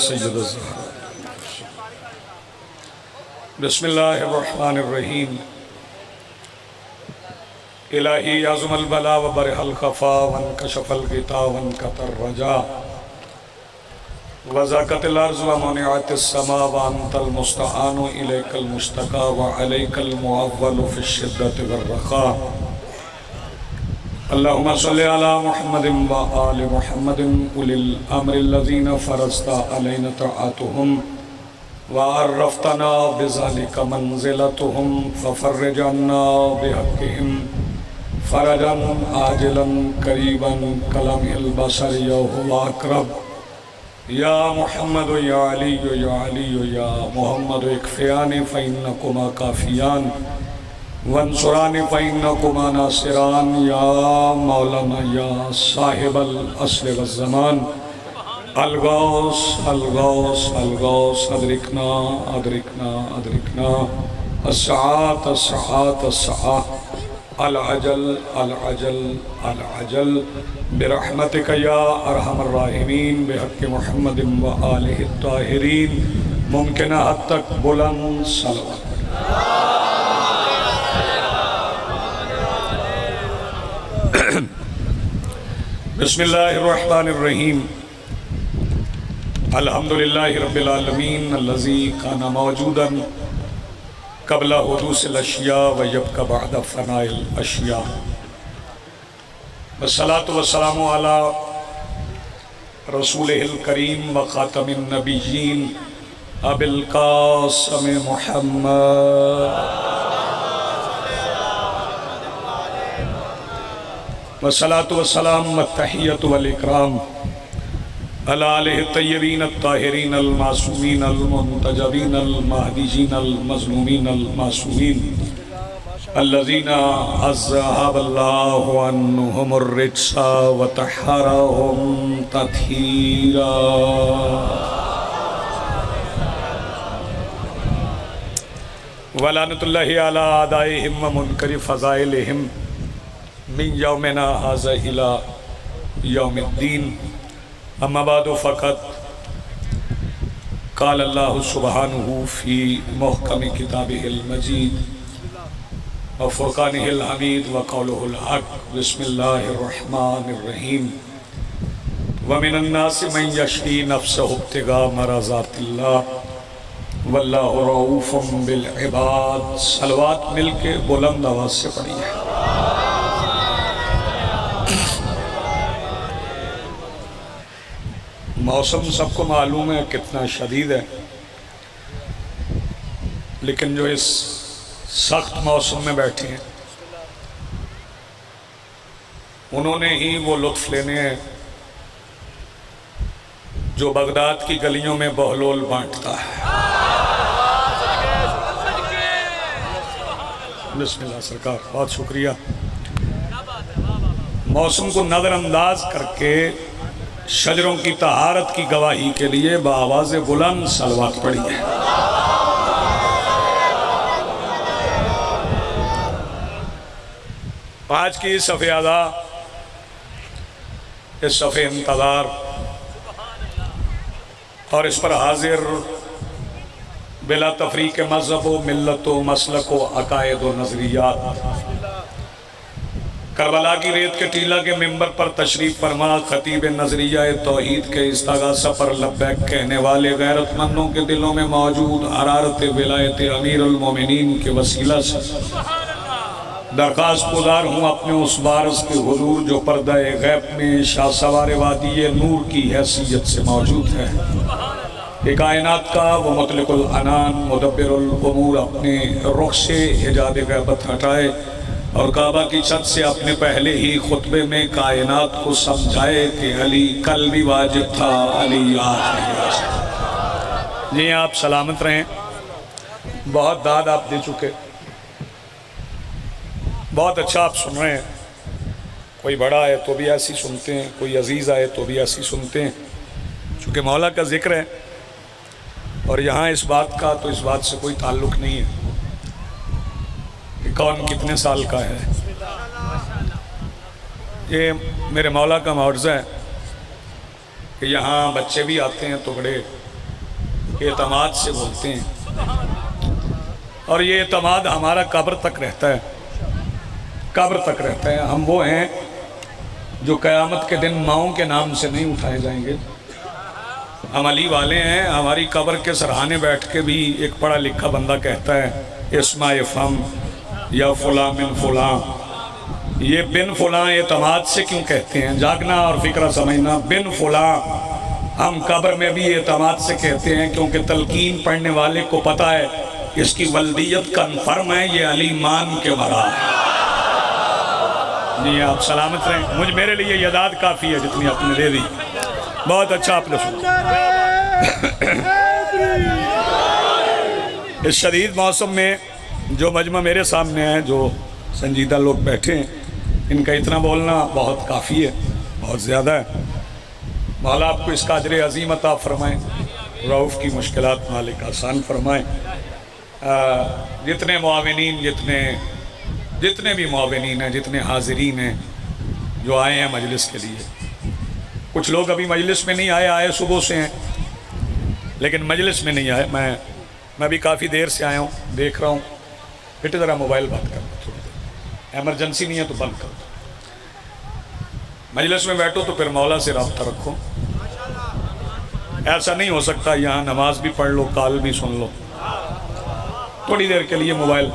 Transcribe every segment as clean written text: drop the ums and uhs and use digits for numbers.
सय्यद बिस्मिल्लाहिर्रहमानिर्रहीम। इलाही आज़मल बला व बरहल खफा वन कशफल गिता वन कतर रजा वज़ाकतिल अर्ज़ व मुनिअतिस समा व अंतल मुस्तआनु इलैकल मुश्तका व अलैकल मुअव्वलु फ़िश्शिद्दति वर्रख़ा। अल्लाहुम्मा सल्लि अला मुहम्मदिन व आलि मुहम्मदिन उलिल अम्रिल्लज़ीना फ़रज़ता अलैना तआतुहुम व अर्रफ़तना बिज़ालिका मंज़िलतहुम फ़फ़र्रिज अन्ना बिहक़्क़िहिम फ़रजन आजिलन क़रीबन कलमिल बसरि हुवा अक़रब। या मुहम्मद या अली या मुहम्मद इक्फ़ियानी फ़इन्नकुमा काफ़ियान वंसुरानी फ़इन्नकुमा नासिरान। या मौलाना या साहिबल अस्र वज़्ज़मान अलगौस अलगौस अलगौस अदरिकना अदरिकना अदरिकना अस्सआत अस्सआत अस्सआत अल अजल अल अजल अल अजल बिरहमतिका या अरहमर राहिमीन बिहक़्क़ि मुहम्मदिन व आलिहि ताहिरीन। मुमकिन हद तक बुलंद सलवात। बिस्मिल्लाहिर्रहमानिर्रहीम। अल्हम्दुलिल्लाहि रब्बिल आलमीन अल्लज़ी काना मौजूदन क़ब्ला हुदूसिल अशिया व यब्क़ा बअदा फ़नाइल अशिया। वस्सलातु वस्सलामु अला रसूलिहिल करीम व ख़ातमिन नबिय्यीन अबिल क़ासिम मुहम्मद वस्सलातु वस्सलाम वत्तहिय्यतु वल इकराम अला आलिहि तय्यबीन अत्ताहिरीन अल मासूमीन अल मुंतजबीन अल महदीजीन अल मज़लूमीन अल मासूमीन अल्लज़ीना अज़हबल्लाहु अन्हुमुर रिज्सा व तह्हरहुम तत्हीरा। वलानतुल्लाहि अला आदाइहिम व मुनकरि फ़ज़ाइलिहिम मिन यौमिना हाज़ा इला यौमिद्दीन। अम्मा बादु फ़क़त क़ाल अल्लाहु सुब्हानहु फ़ी मुहकमि किताबिहिल मजीद व फ़ुरक़ानिहिल हमीद व क़ौलुहुल हक़। बिस्मिल्लाहिर्रहमानिर्रहीम। व मिनन नासि मन यशरी नफ़्सहु इब्तिग़ा मरज़ातिल्लाह वल्लाहु रऊफ़ुम बिल इबाद। सलवात मिल के बुलंद आवाज़ से पढ़िए। मौसम सबको मालूम है कितना शदीद है, लेकिन जो इस सख्त मौसम में बैठे हैं उन्होंने ही वो लुत्फ़ लेने हैं जो बगदाद की गलियों में बहलोल बांटता है। बिस्मिल्लाह सरकार, बहुत शुक्रिया। मौसम को नज़रअंदाज करके शजरों की तहारत की गवाही के लिए बाआवाज़ बुलंद सलवात पढ़ी है। आज की इस सफ़े अज़ा, इस सफ़े इंतज़ार और इस पर हाजिर बिला तफरीक मज़हब व मिल्लत व मसलक व अकायद व नज़रियात करबला की रेत के टीला के मिंबर पर तशरीफ़ फरमा खतीब नज़रिया तौहीद के इस्ताग़ासा पर लब्बैक कहने वाले गैरतमंदों के दिलों में मौजूद हरारत विलायत अमीरुल मोमिनीन के वसीला से दरख्वास्त गुज़ार हूँ अपने उस वारिस के हुज़ूर जो पर्दा गैब में शाह सवार वादी नूर की हैसियत से मौजूद है। कि कायनात का वो मुतलिकुल अनान मुदब्बिरुल उमूर अपने रुख से हिजाब गैबत हटाए और काबा की छत से अपने पहले ही खुतबे में कायनात को समझाए कि अली कल भी वाजिब था, अली आज भी वाजिब। जी आप सलामत रहें। बहुत दाद आप दे चुके, बहुत अच्छा आप सुन रहे हैं। कोई बड़ा है तो भी ऐसी सुनते हैं, कोई अजीज़ आए तो भी ऐसी सुनते हैं। चूँकि मौला का जिक्र है और यहाँ इस बात का तो इस बात से कोई ताल्लुक़ नहीं है कि कौन कितने साल का है। ये मेरे मौला का मुआवज़ा है कि यहाँ बच्चे भी आते हैं तो बड़े एतमाद से बोलते हैं, और ये एतमाद हमारा कब्र तक रहता है, कब्र तक रहता है। हम वो हैं जो क़यामत के दिन माओं के नाम से नहीं उठाए जाएंगे। हम अली वाले हैं। हमारी कब्र के सरहाने बैठ के भी एक पढ़ा लिखा बंदा कहता है इस्मा फम या फुला मिन फुला। ये बिन फुला एतमाद से क्यों कहते हैं? जागना और फिक्रा समझना। बिन फुला हम कब्र में भी एतमाद से कहते हैं, क्योंकि तलकीन पढ़ने वाले को पता है इसकी वल्दियत कन्फर्म है, ये अली मान के मरा है। जी आप सलामत रहें। मुझे मेरे लिए ये दाद काफ़ी है जितनी आपने दे दी। बहुत अच्छा आपने सुना। इस शदीद मौसम में जो मजमा मेरे सामने है, जो संजीदा लोग बैठे हैं, इनका इतना बोलना बहुत काफ़ी है, बहुत ज़्यादा है। मौला आपको इसका अजर अज़ीम अता फ़रमाएँ, रऊफ़ की मुश्किलात मालिक आसान फ़रमाएँ। जितने मुआविनीन, जितने भी मुआविनीन हैं, जितने हाज़रीन हैं जो आए हैं मजलिस के लिए, कुछ लोग अभी मजलिस में नहीं आए सुबह से हैं, लेकिन मजलिस में नहीं आए। मैं भी काफ़ी देर से आया हूँ, देख रहा हूँ। बेटे ज़रा मोबाइल बंद कर दो थोड़ी देर, एमरजेंसी नहीं है तो बंद कर दो। मजलिस में बैठो तो फिर मौला से रब्ता रखो। ऐसा नहीं हो सकता यहाँ नमाज भी पढ़ लो, काल भी सुन लो। थोड़ी देर के लिए मोबाइल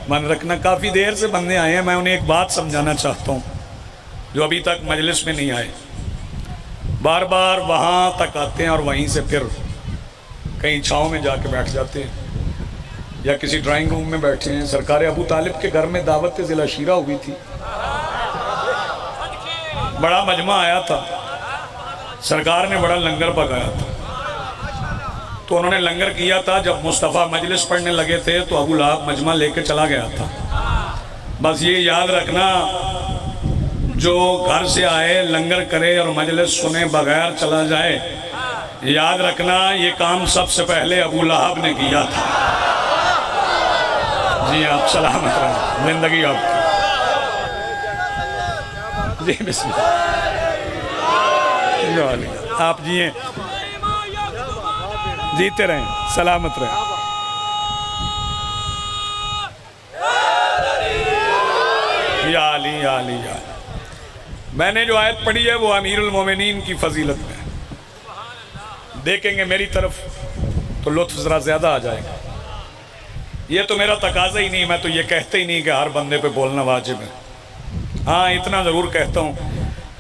बंद रखना। काफ़ी देर से बंदे आए हैं, मैं उन्हें एक बात समझाना चाहता हूँ जो अभी तक मजलिस में नहीं आए। बार बार वहाँ तक आते हैं और वहीं से फिर कहीं छाँव में जाके बैठ जाते हैं या किसी ड्राइंग रूम में बैठे हैं। सरकार अबू तालिब के घर में दावत ज़िला शीरा हुई थी, बड़ा मजमा आया था, सरकार ने बड़ा लंगर पकाया था। तो उन्होंने लंगर किया था। जब मुस्तफ़ा मजलिस पढ़ने लगे थे तो अबू लहब मजमा लेके चला गया था। बस ये याद रखना, जो घर से आए लंगर करे और मजलिस सुने बगैर चला जाए, याद रखना ये काम सबसे पहले अबू लहब ने किया था। जी आप सलामत रहें, जिंदगी आपकी। जी बिस्मिल्लाह, आप जिए, जीते रहें, सलामत रहें। या अली या अली या अली। मैंने जो आयत पढ़ी है वो अमीरुल मोमिनीन की फजीलत में है। देखेंगे मेरी तरफ तो लुत्फ ज़रा ज़्यादा आ जाएगा। ये तो मेरा तकाजा ही नहीं, मैं तो ये कहते ही नहीं कि हर बंदे पे बोलना वाजिब है। हाँ इतना ज़रूर कहता हूँ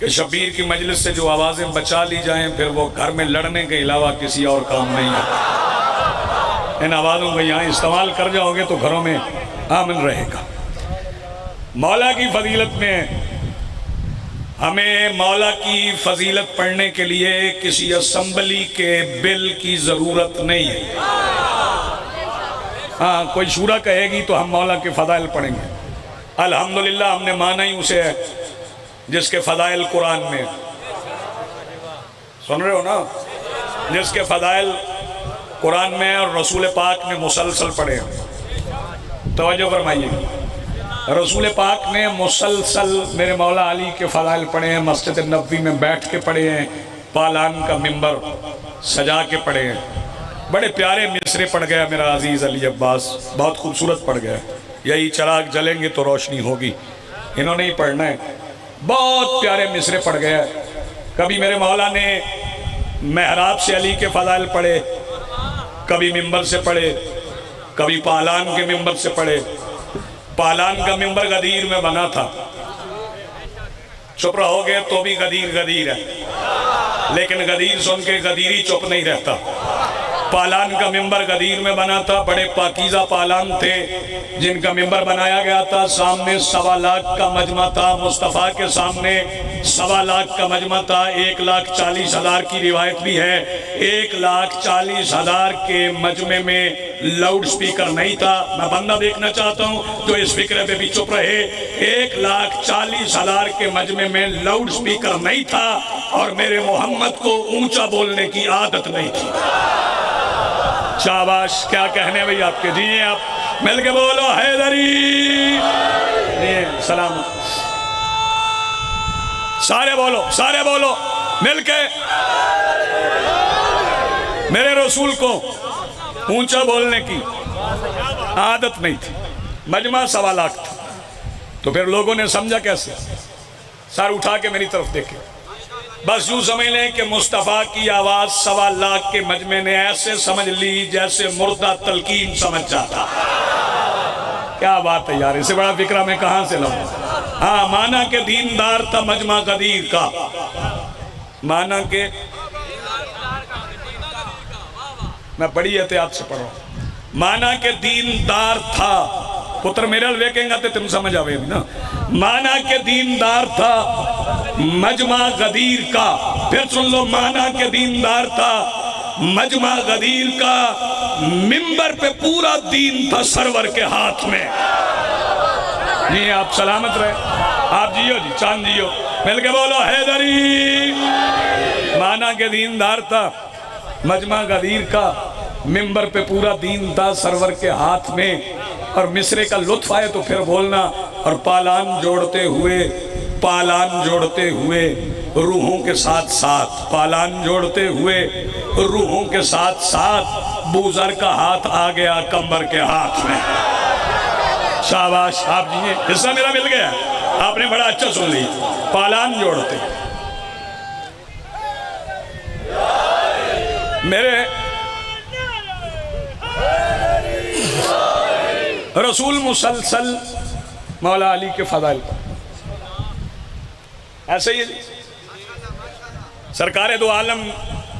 कि शब्बीर की मजलिस से जो आवाज़ें बचा ली जाएं, फिर वो घर में लड़ने के अलावा किसी और काम नहीं है। इन आवाज़ों को यहाँ इस्तेमाल कर जाओगे तो घरों में आमन रहेगा। मौला की फजीलत में हमें मौला की फजीलत पढ़ने के लिए किसी असम्बली के बिल की ज़रूरत नहीं है। हाँ कोई शूरा कहेगी तो हम मौला के फ़दाइल पढ़ेंगे। अल्हम्दुलिल्लाह हमने माना ही उसे है जिसके फ़दाइल कुरान में, सुन रहे हो ना, जिसके फ़दाइल कुरान में और रसूल पाक ने मुसलसल पढ़े हैं। तवज्जो फरमाइए, रसूल पाक ने मुसलसल मेरे मौला अली के फ़दाइल पढ़े हैं, मस्जिद नबवी में बैठ के पढ़े हैं, पालान का मिंबर सजा के पढ़े हैं। बड़े प्यारे मिसरे पढ़ गया मेरा अजीज़ अली अब्बास, बहुत खूबसूरत पढ़ गया। यही चिराग जलेंगे तो रोशनी होगी, इन्होंने ही पढ़ना है। बहुत प्यारे मिसरे पढ़ गया। कभी मेरे मौला ने मेहराब से अली के फ़दाइल पढ़े, कभी मिंबर से पढ़े, कभी पालान के मिंबर से पढ़े। पालान का मिंबर गदीर में बना था, चुप रहोगे तो भी गदीर गदीर है, लेकिन गदीर सुन के गदीरी चुप नहीं रहता। पालान का मिंबर गदीर में बना था, बड़े पाकीज़ा पालान थे जिनका मिंबर बनाया गया था। सामने 1.25 लाख का मजमा था, मुस्तफ़ा के सामने 1.25 लाख का मजमा था। 1,40,000 की रिवायत भी है। 1,40,000 के मजमे में लाउड स्पीकर नहीं था। मैं बंदा देखना चाहता हूँ जो इस फिक्र पे भी चुप रहे। 1,40,000 के मजमे में लाउड स्पीकर नहीं था और मेरे मोहम्मद को ऊंचा बोलने की आदत नहीं थी। शाबाश, क्या कहने भाई आपके। जी आप मिलके बोलो हैदरी। सलाम, सारे बोलो मिलके मेरे रसूल को ऊंचा बोलने की आदत नहीं थी। मजमा 1.25 लाख था। तो फिर लोगों ने समझा कैसे? सर उठा के मेरी तरफ देखे, बस यूं समझ लें कि मुस्तफ़ा की आवाज 1.25 लाख के मजमे ने ऐसे समझ ली जैसे मुर्दा तलकीन समझ जाता। क्या बात है यार, इससे बड़ा फिक्रा मैं कहां से लाऊं? हाँ, माना के दीनदार था मजमा गदीर का, माना के, मैं बड़ी एहतियात से पढ़ रहा हूं, माना के दीनदार था, पुत्र मेरे देखेंगे तो तुम समझ आवे ना, माना के दीनदार था मजमा गदीर का। फिर सुन लो, माना के दीनदार था मजमा गदीर का, मिंबर पे पूरा दीन था सरवर के हाथ में। जी आप सलामत रहे, आप जियो जी, चांद जियो, मिलके बोलो हैदरी। माना के दीनदार था मजमा गदीर का, मिंबर पे पूरा दीन था सरवर के हाथ में। और मिसरे का लुत्फ आए तो फिर बोलना। और पालान जोड़ते हुए, पालान जोड़ते हुए रूहों के साथ साथ, पालान जोड़ते हुए रूहों के साथ साथ बूजर का हाथ आ गया कंबर के हाथ में। शाबाश, आप जी हिस्सा मेरा मिल गया, आपने बड़ा अच्छा सुन लिया। पालान जोड़ते, मेरे रसूल मुसलसल मौला अली के फजाइल पर ऐसे ही सरकार दो आलम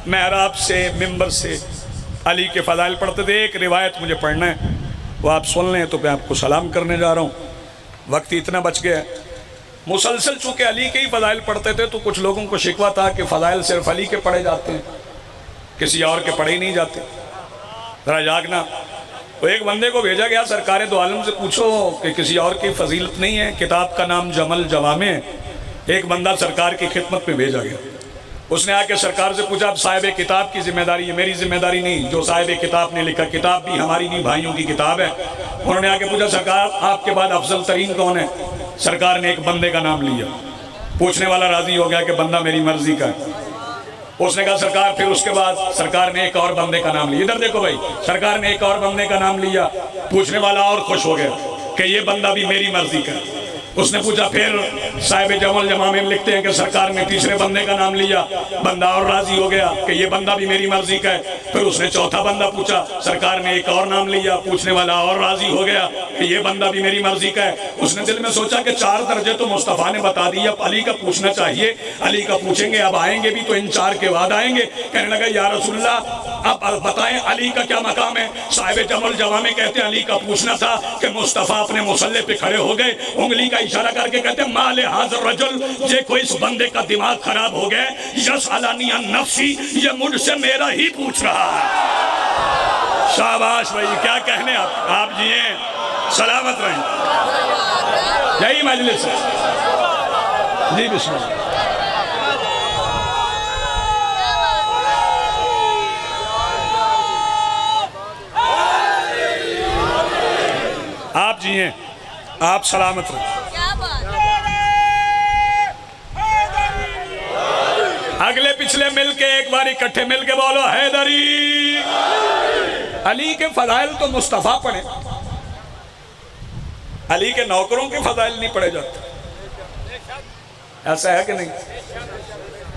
मेहराब से, मिंबर से अली के फजाइल पढ़ते थे। एक रिवायत मुझे पढ़ना है, वो आप सुन लें तो मैं आपको सलाम करने जा रहा हूँ। वक्त इतना बच गया है। मुसलसल चूँकि अली के ही फजाइल पढ़ते थे तो कुछ लोगों को शिकवा था कि फजाइल सिर्फ अली के पढ़े जाते हैं, किसी और के पढ़े ही नहीं जाते। जरा जागना। तो एक बंदे को भेजा गया, सरकार दो आलम से पूछो कि किसी और की फजीलत नहीं है, किताब का नाम जमल जवामे। एक बंदा सरकार की खिदमत में भेजा गया, उसने आके सरकार से पूछा, अब साहिब किताब की जिम्मेदारी है, मेरी जिम्मेदारी नहीं, जो साहिब किताब ने लिखा, किताब भी हमारी नहीं भाइयों की किताब है। उन्होंने आके पूछा, सरकार आपके बाद अफजल तरीन कौन है? सरकार ने एक बंदे का नाम लिया। पूछने वाला राजी हो गया कि बंदा मेरी मर्जी का है। उसने कहा सरकार, फिर उसके बाद सरकार ने एक और बंदे का नाम लिया। इधर देखो भाई, सरकार ने एक और बंदे का नाम लिया। पूछने वाला और खुश हो गया कि ये बंदा भी मेरी मर्जी का है। उसने पूछा, फिर साहिब जमल जमामे में लिखते हैं कि सरकार ने तीसरे बंदे का नाम लिया। बंदा और राजी हो गया कि ये बंदा भी मेरी मर्जी का है। फिर उसने चौथा बंदा पूछा, सरकार ने एक और नाम लिया। पूछने वाला और राजी हो गया कि ये बंदा भी मेरी मर्जी का है। उसने दिल में सोचा कि 4 दर्जे तो मुस्तफ़ा ने बता दिया, अब अली का पूछना चाहिए। अली का पूछेंगे, अब आएंगे भी तो इन 4 के बाद आएंगे। कहने लगा, या रसूलल्लाह अब बताएं अली का क्या मकाम है? साहिब जमल जवामे कहते हैं अली का पूछना था कि मुस्तफ़ा अपने मुसल्ले पे खड़े हो गए, उंगली का इशारा करके कहते हैं, माले हाज़िर रजुल, जे कोई इस बंदे का दिमाग खराब हो गया, यसअलनी अन नफ्सी, ये मुझसे मेरा ही पूछ रहा है। शाबाश भाई, क्या कहने आप जिए, सलामत रहें। यही मजलिस है जी, बिस्मिल्लाह। आप जिए, आप सलामत रहें। अगले पिछले मिलके एक बार इकट्ठे मिलके बोलो हैदरी। अली के फजाइल तो मुस्तफ़ा पढ़े, अली के नौकरों के फजाइल नहीं पढ़े जाते। ऐसा है कि नहीं?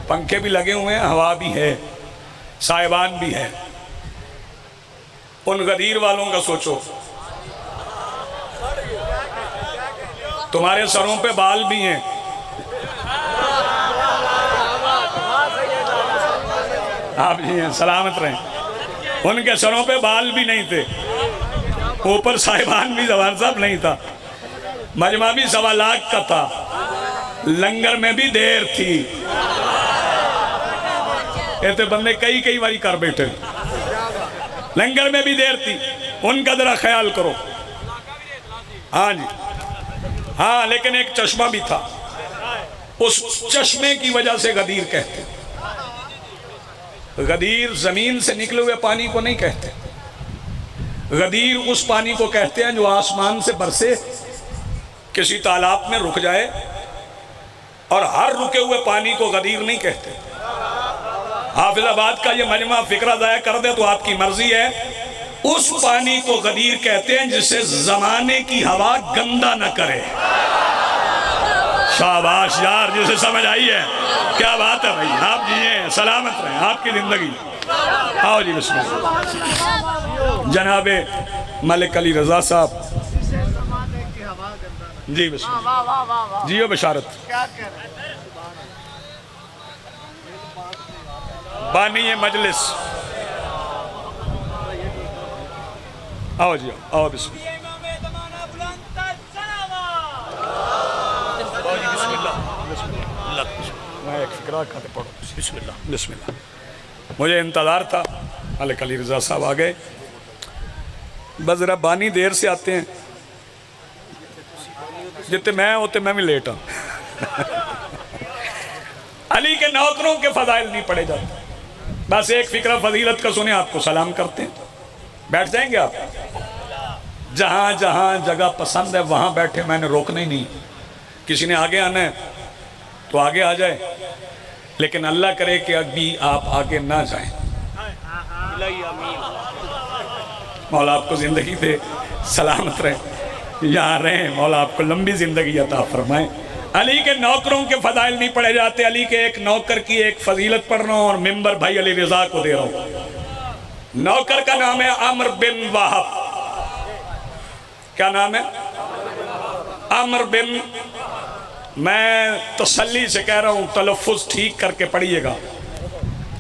पंखे भी लगे हुए हैं, हवा भी है, साहिबान भी है। उन गदीर वालों का सोचो, तुम्हारे सरों पे बाल भी हैं, आप जी हैं, सलामत रहें। उनके सरों पे बाल भी नहीं थे, ऊपर साहिबान भी जवान साहब नहीं था। मजमा भी 1.25 लाख का था, लंगर में भी देर थी। ऐसे बंदे कई बारी कर बैठे, लंगर में भी देर थी। उनका जरा ख्याल करो। हाँ जी, हाँ, लेकिन एक चश्मा भी था, उस चश्मे की वजह से गदीर कहते। गदीर जमीन से निकले हुए पानी को नहीं कहते, गदीर उस पानी को कहते हैं जो आसमान से बरसे, किसी तालाब में रुक जाए। और हर रुके हुए पानी को गदीर नहीं कहते। हाफिजाबाद का ये मजमा फिक्रा ज़ाया कर दे तो आपकी मर्जी है, उस पानी को गदीर कहते हैं जिसे जमाने की हवा गंदा न करे। शाबाश यार, जिसे समझ आई है, क्या बात है भाई। आप जिए सलामत रहें, आपकी जिंदगी। आओ जी बिस्मिल्लाह। जनाबे मलिक अली रजा साहब जी, बिस्मिल्लाह। जियो बशारत। बानी मजलिस, आओ जी, आओ बिस्मिल्लाह। मैं एक फिक्रा खाते पढ़ो, बिस्मिल्लाह बिस्मिल्लाह। मुझे इंतज़ार था, मलिक अली रजा साहब आ गए। बस जरा बानी देर से आते हैं, जितने मैं होते मैं भी लेट हूँ। अली के नौकरों के फजाइल नहीं पढ़े जाते। बस एक फिक्रा फजीलत का सुने, आपको सलाम करते हैं, बैठ जाएंगे आप। जहाँ जहाँ जगह पसंद है वहाँ बैठे, मैंने रोकना ही नहीं। किसी ने आगे आना है तो आगे आ जाए, लेकिन अल्लाह करे कि अभी आप आगे ना जाएं। मौला आपको जिंदगी दे, सलामत रहे, यहाँ रहें, मौला आपको लंबी जिंदगी अता फरमाए। अली के नौकरों के फजाइल नहीं पढ़े जाते। अली के एक नौकर की एक फजीलत पढ़ रहा हूँ और मिंबर भाई अली रजा को दे रहा हूँ। नौकर का नाम है अम्र बिन वाहब। क्या नाम है? अम्र बिन, मैं तसल्ली से कह रहा हूँ, तलफ़ुज़ ठीक करके पढ़िएगा।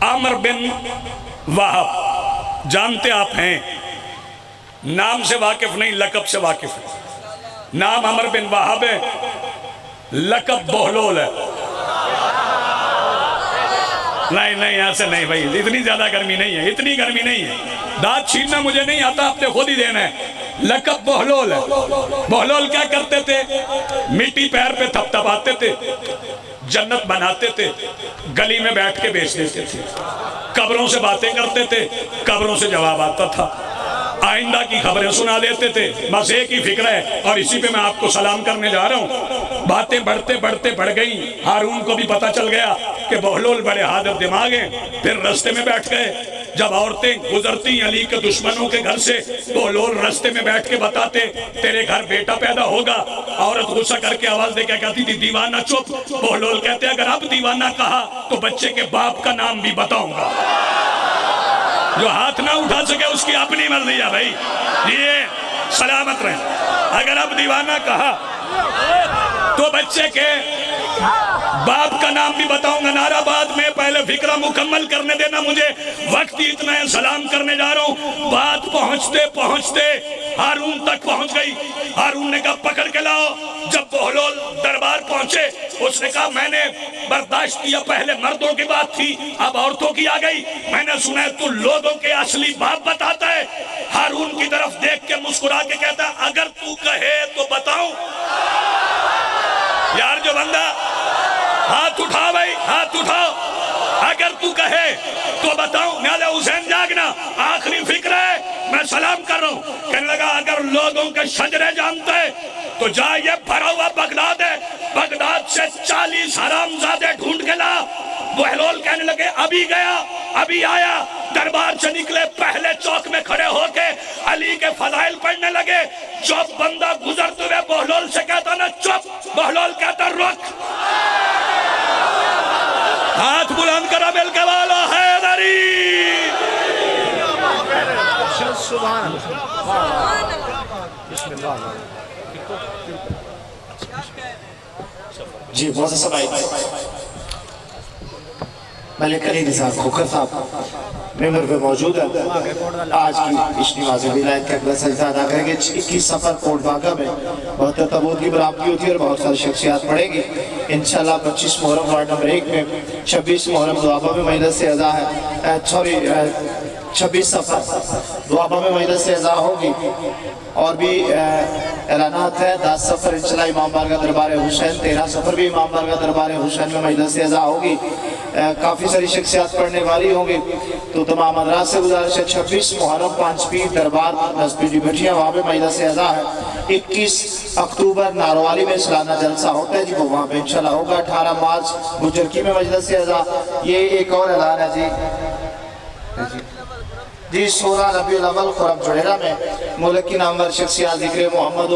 अम्र बिन वाहब, जानते आप हैं, नाम से वाकिफ नहीं, लकब से वाकिफ है। नाम अम्र बिन वाहब है, लकब बहलोल है। नहीं नहीं, ऐसे नहीं भाई, इतनी ज्यादा गर्मी नहीं है, इतनी गर्मी नहीं है। दांत छीनना मुझे नहीं आता, आपने खुद ही देना है। लकब बहलोल है। बहलोल क्या करते थे? मिट्टी पैर पे थपथपाते थे, जन्नत बनाते थे, गली में बैठ के बेच देते थे, कब्रों से बातें करते थे, कब्रों से जवाब आता था, आइंदा की खबरें सुना देते थे। बस एक ही फिक्र है और इसी पे मैं आपको सलाम करने जा रहा हूँ। बातें बढ़ते बढ़ते बढ़ गई। हारून को भी पता चल गया कि बहलोल बड़े हाजिर दिमाग हैं। फिर रास्ते में बैठ गए। जब औरतें गुजरती अली के दुश्मनों के घर से, बहलोल रास्ते में बैठ के बताते, तेरे घर बेटा पैदा होगा। औरत गुस्सा करके आवाज दे के कहती थी, दीवाना चुप। बहलोल कहते, अगर अब दीवाना कहा तो बच्चे के बाप का नाम भी बताऊंगा। जो हाथ ना उठा सके उसकी अपनी मर्जी है भाई, ये सलामत रहे। अगर अब दीवाना कहा तो बच्चे के बाप का नाम भी बताऊंगा। नाराबाद में पहले फिक्रा मुकम्मल करने देना मुझे, वक्त ही इतना है। सलाम करने जा रहा हूँ। बात पहुंचते पहुंचते हारून तक पहुंच गई। हारून ने कहा, पकड़ के लाओ। जब बहलोल दरबार पहुंचे, उसने कहा, मैंने बर्दाश्त किया, पहले मर्दों की बात थी, अब औरतों की आ गई। मैंने सुना है तू लोगों के असली बाप बताता है। हारून की तरफ देख के मुस्कुरा के कहता, अगर तू कहे तो बताऊं। यार जो बंदा, हाथ उठाओ भाई, हाथ उठाओ। अगर तू कहे तो बताऊं। न्याले हुसैन जागना, आखिरी फिक्र है, मैं सलाम कर रहा हूं। कहने लगा, अगर लोगों के शजरे जानते तो जा, ये भरा हुआ बगदाद है, बगदाद से 40 हरामजादे ढूंढ के ला। बहलोल कहने लगे, अभी गया, अभी आया। दरबार से निकले, पहले चौक में खड़े होके अली के फजाइल पढ़ने लगे। जो बंदा गुजरते हुए बहलोल से कहता ना चुप, बहलोल कहता रुक। हाथ बुलंद करा, बिल के वाला हैदरी। जी बहुत समय मलिक अली रजा खोखर साहब मेंबर पे मौजूद है। आज की इज्तिमा से विलायत के अकबर सजदा अदा करेंगे। 21 सफर कोट बागा में बहुत तबूत की बरामदगी होती है और बहुत सारी शख्सियात पढ़ेगी इंशाल्लाह। 25 मुहर्रम वार्ड नंबर 1 में, 26 मुहर्रम दुआबा में मजलिस से अज़ा है, 26 सफर दुआबा में मजलिस से अज़ा होगी। और भी ऐलानात है। 10 सफर इंशाल्लाह इमाम बारगाह दरबार हुसैन, 13 सफर भी इमाम बारगाह दरबार हुसैन में मजलिस से अज़ा होगी। काफ़ी सारी शख्सियात पढ़ने वाली होंगी, तो तमाम हज़रात से गुजारिश है 26 मुहर्रम 5 पीर दरबार नस्बी भटिया, वहाँ पे मजलिस से अज़ा है। 21 अक्टूबर नारवाली में सालाना जलसा होता है जी, वो वहाँ पे इंशाल्लाह होगा। 18 मार्च बुजुर्गी में मजलिस से अज़ा। ये एक और ऐलान है जी, जी 16 रबीउल अव्वल खुरम जुड़ेरा में मुल्क की नामवर शख्सियत जिक्र मोहम्मद